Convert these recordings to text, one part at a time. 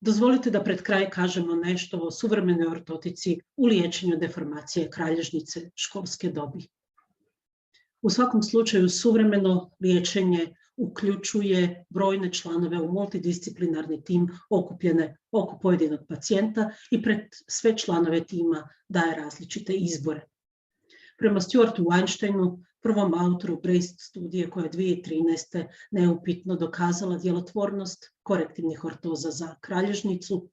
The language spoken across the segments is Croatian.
Dozvolite da pred kraj kažemo nešto o suvremenoj ortotici u liječenju deformacije kralježnice školske dobi. U svakom slučaju suvremeno liječenje uključuje brojne članove u multidisciplinarni tim okupljene oko pojedinog pacijenta i pred sve članove tima daje različite izbore. Prema Stuartu Weinsteinu, prvom autoru BRACED studije koja je 2013. neupitno dokazala djelotvornost korektivnih ortoza za kralježnicu,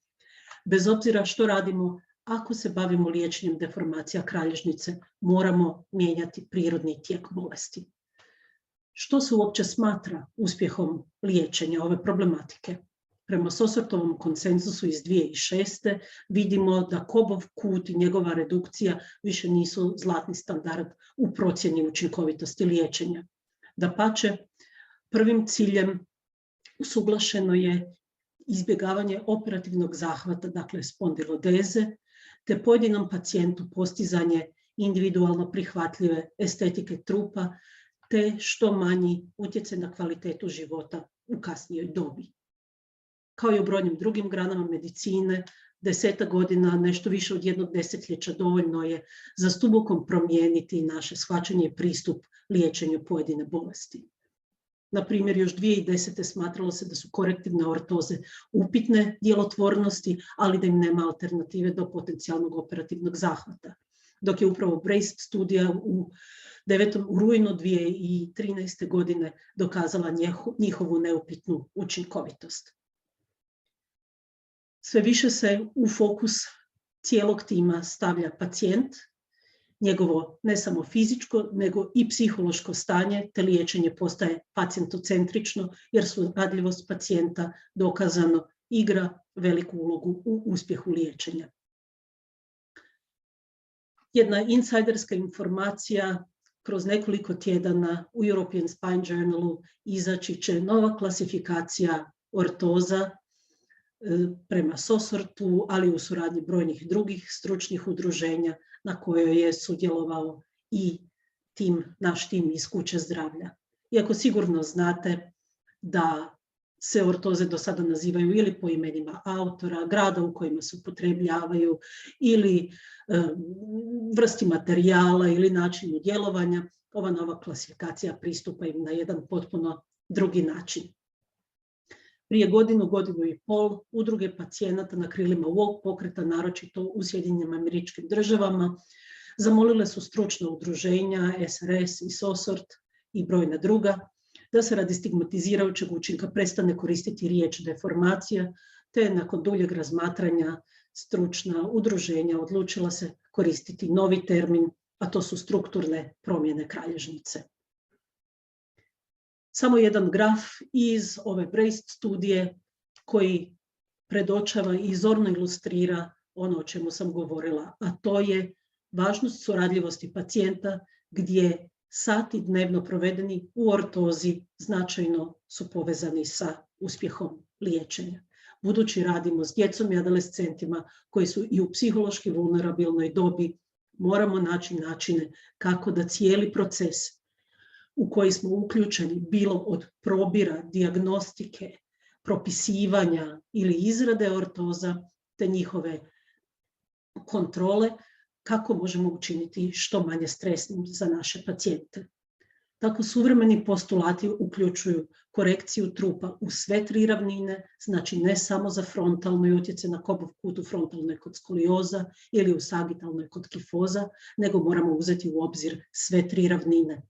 bez obzira što radimo, ako se bavimo liječenjem deformacija kralježnice, moramo mijenjati prirodni tijek bolesti. Što se uopće smatra uspjehom liječenja ove problematike? Prema Sossortovom konsenzusu iz 2006. vidimo da Cobbov kut i njegova redukcija više nisu zlatni standard u procjeni učinkovitosti liječenja. Dapače, prvim ciljem usuglašeno je izbjegavanje operativnog zahvata, dakle spondilodeze, te pojedinom pacijentu postizanje individualno prihvatljive estetike trupa, te što manji utjecaj na kvalitetu života u kasnijoj dobi. Kao i u brojnim drugim granama medicine, 10 godina, nešto više od 1 desetljeća dovoljno je za stubokom promijeniti naše shvaćanje i pristup liječenju pojedine bolesti. Na primjer, još 2010. smatralo se da su korektivne ortoze upitne djelotvornosti, ali da im nema alternative do potencijalnog operativnog zahvata. Dok je upravo BRACED studija u rujnu 2013. godine dokazala njihovu neupitnu učinkovitost. Sve više se u fokus cijelog tima stavlja pacijent, njegovo ne samo fizičko, nego i psihološko stanje, te liječenje postaje pacijentocentrično, jer suradljivost pacijenta dokazano igra veliku ulogu u uspjehu liječenja. Jedna insajderska informacija, kroz nekoliko tjedana u European Spine Journalu izaći će nova klasifikacija ortoza prema Sossortu, ali u suradnji brojnih drugih stručnih udruženja na kojoj je sudjelovao i naš tim iz Kuće zdravlja. Iako sigurno znate da se ortoze do sada nazivaju ili po imenima autora, grada u kojima se upotrebljavaju, ili vrsti materijala ili načinu djelovanja, ova nova klasifikacija pristupa im na jedan potpuno drugi način. Prije godinu i pol udruge pacijenata na krilima ovog pokreta, naročito u Sjedinjenim Američkim Državama, zamolile su stručna udruženja, SRS i Sossort i brojna druga, da se radi stigmatizirajućeg učinka prestane koristiti riječ deformacija, te nakon duljeg razmatranja stručna udruženja odlučila se koristiti novi termin, a to su strukturne promjene kralježnice. Samo jedan graf iz ove BRACED studije koji predočava i zorno ilustrira ono o čemu sam govorila, a to je važnost suradljivosti pacijenta gdje sati dnevno provedeni u ortozi značajno su povezani sa uspjehom liječenja. Budući radimo s djecom i adolescentima koji su i u psihološki vulnerabilnoj dobi, moramo naći načine kako da cijeli proces u koji smo uključeni, bilo od probira, dijagnostike, propisivanja ili izrade ortoza, te njihove kontrole, kako možemo učiniti što manje stresnim za naše pacijente. Tako suvremeni postulati uključuju korekciju trupa u sve 3 ravnine, znači ne samo za frontalno i utjecaj na Cobbov kut u frontalnoj kod skolioza ili u sagitalnoj kod kifoza, nego moramo uzeti u obzir sve 3 ravnine.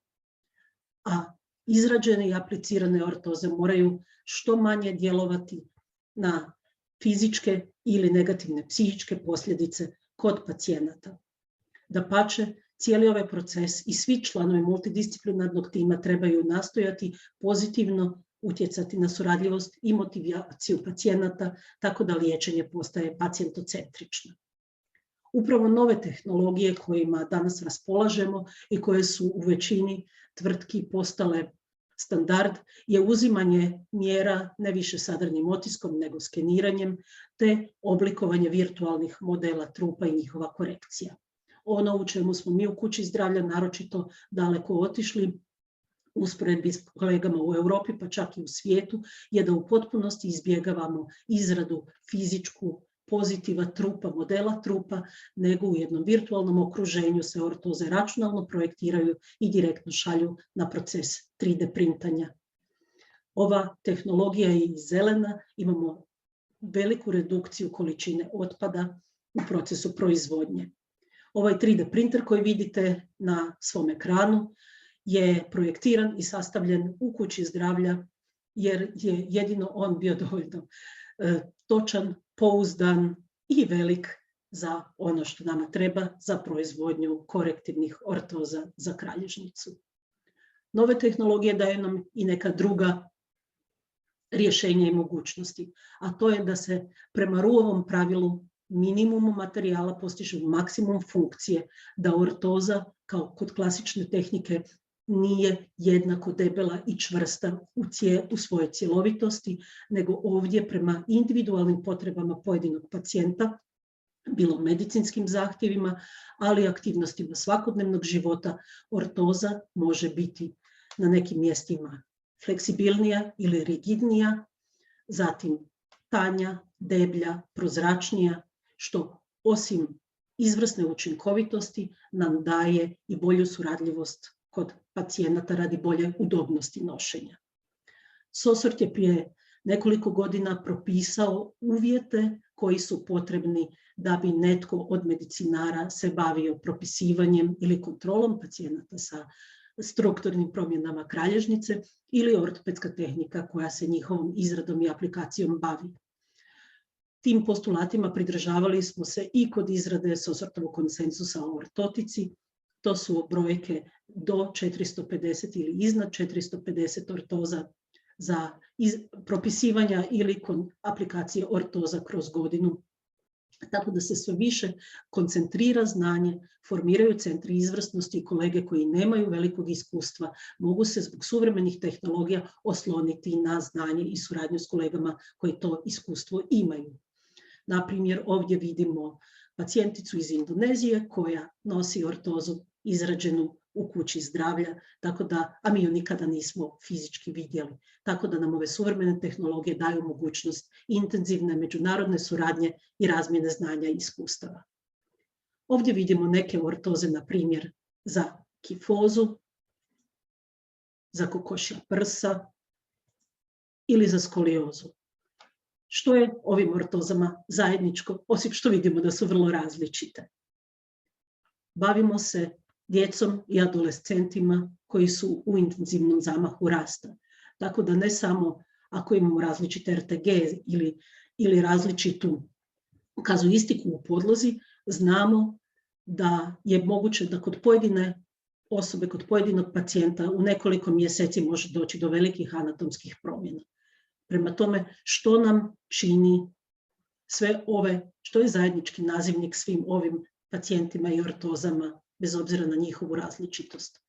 A izrađene i aplicirane ortoze moraju što manje djelovati na fizičke ili negativne psihičke posljedice kod pacijenata. Dapače, cijeli ovaj proces i svi članovi multidisciplinarnog tima trebaju nastojati pozitivno utjecati na suradljivost i motivaciju pacijenata, tako da liječenje postaje pacijentocentrično. Upravo nove tehnologije kojima danas raspolažemo i koje su u većini tvrtki postale standard je uzimanje mjera ne više sadarnim otiskom nego skeniranjem, te oblikovanje virtualnih modela trupa i njihova korekcija. Ono u čemu smo mi u Kući zdravlja naročito daleko otišli usporedbi s kolegama u Europi, pa čak i u svijetu, je da u potpunosti izbjegavamo izradu fizičku pozitiva trupa, modela trupa, nego u jednom virtualnom okruženju se ortoze računalno projektiraju i direktno šalju na proces 3D printanja. Ova tehnologija je zelena, imamo veliku redukciju količine otpada u procesu proizvodnje. Ovaj 3D printer koji vidite na svom ekranu je projektiran i sastavljen u kući zdravlja jer je jedino on bio dovoljno točan, pouzdan i velik za ono što nama treba za proizvodnju korektivnih ortoza za kralježnicu. Nove tehnologije daju nam i neka druga rješenja i mogućnosti, a to je da se prema Ruovom pravilu minimumu materijala postiže maksimum funkcije, da ortoza kao kod klasične tehnike nije jednako debela i čvrsta u svojoj cjelovitosti, nego ovdje prema individualnim potrebama pojedinog pacijenta, bilo medicinskim zahtjevima, ali i aktivnostima svakodnevnog života, ortoza može biti na nekim mjestima fleksibilnija ili rigidnija, zatim tanja, deblja, prozračnija, što osim izvrsne učinkovitosti nam daje i bolju suradljivost kod pacijenata radi bolje udobnosti nošenja. SOSORT je prije nekoliko godina propisao uvjete koji su potrebni da bi netko od medicinara se bavio propisivanjem ili kontrolom pacijenata sa strukturnim promjenama kralježnice ili ortopedska tehnika koja se njihovom izradom i aplikacijom bavi. Tim postulatima pridržavali smo se i kod izrade SOSORT-ovog konsenzusa o ortotici. To su brojke do 450 ili iznad 450 ortoza za propisivanja ili aplikacije ortoza kroz godinu. Tako da se sve više koncentrira znanje, formiraju centri izvrsnosti i kolege koji nemaju velikog iskustva mogu se zbog suvremenih tehnologija osloniti na znanje i suradnju s kolegama koji to iskustvo imaju. Na primjer, ovdje vidimo pacijenticu iz Indonezije koja nosi ortozu izrađenu u kući zdravlja, a mi ju nikada nismo fizički vidjeli. Tako da nam ove suvremene tehnologije daju mogućnost intenzivne međunarodne suradnje i razmjene znanja i iskustava. Ovdje vidimo neke ortoze, na primjer, za kifozu, za kokošja prsa ili za skoliozu. Što je ovim ortozama zajedničko, osim što vidimo da su vrlo različite? Bavimo se djecom i adolescentima koji su u intenzivnom zamahu rasta. Tako da ne samo ako imamo različite RTG ili različitu kazuistiku u podlozi, znamo da je moguće da kod pojedine osobe, kod pojedinog pacijenta u nekoliko mjeseci može doći do velikih anatomskih promjena. Prema tome, što nam čini što je zajednički nazivnik svim ovim pacijentima i ortozama, bez obzira na njihovu različitost.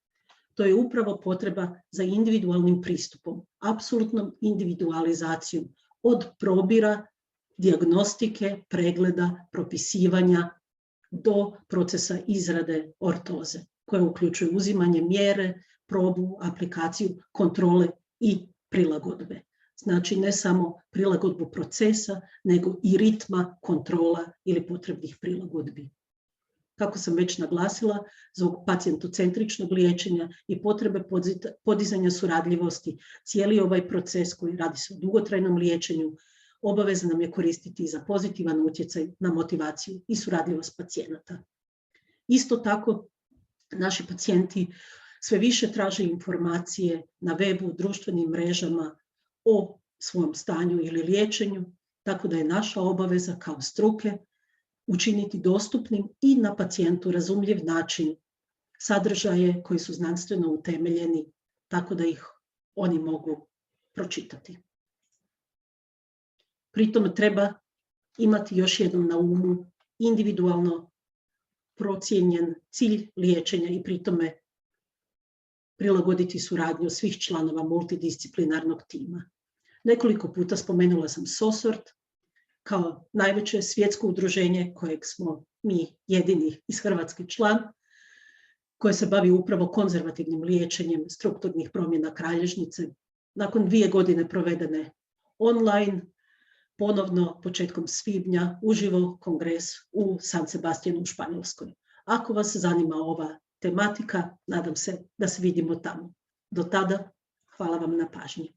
To je upravo potreba za individualnim pristupom, apsolutnom individualizacijom od probira, dijagnostike, pregleda, propisivanja do procesa izrade ortoze, koje uključuje uzimanje mjere, probu, aplikaciju, kontrole i prilagodbe. Znači ne samo prilagodbu procesa, nego i ritma, kontrola ili potrebnih prilagodbi. Kako sam već naglasila, zbog pacijentocentričnog liječenja i potrebe podizanja suradljivosti, cijeli ovaj proces koji radi se o dugotrajnom liječenju, obavezno nam je koristiti za pozitivan utjecaj na motivaciju i suradljivost pacijenata. Isto tako, naši pacijenti sve više traže informacije na webu, društvenim mrežama o svom stanju ili liječenju, tako da je naša obaveza kao struke učiniti dostupnim i na pacijentu razumljiv način sadržaje koji su znanstveno utemeljeni, tako da ih oni mogu pročitati. Pritom treba imati još jednom na umu individualno procijenjen cilj liječenja i pritome prilagoditi suradnju svih članova multidisciplinarnog tima. Nekoliko puta spomenula sam SOSORT kao najveće svjetsko udruženje kojeg smo mi jedini iz Hrvatske član, koje se bavi upravo konzervativnim liječenjem strukturnih promjena kralježnice. Nakon 2 godine provedene online, ponovno početkom svibnja uživo kongres u San Sebastianu u Španjolskoj. Ako vas zanima ova tematika, nadam se da se vidimo tamo. Do tada, hvala vam na pažnji.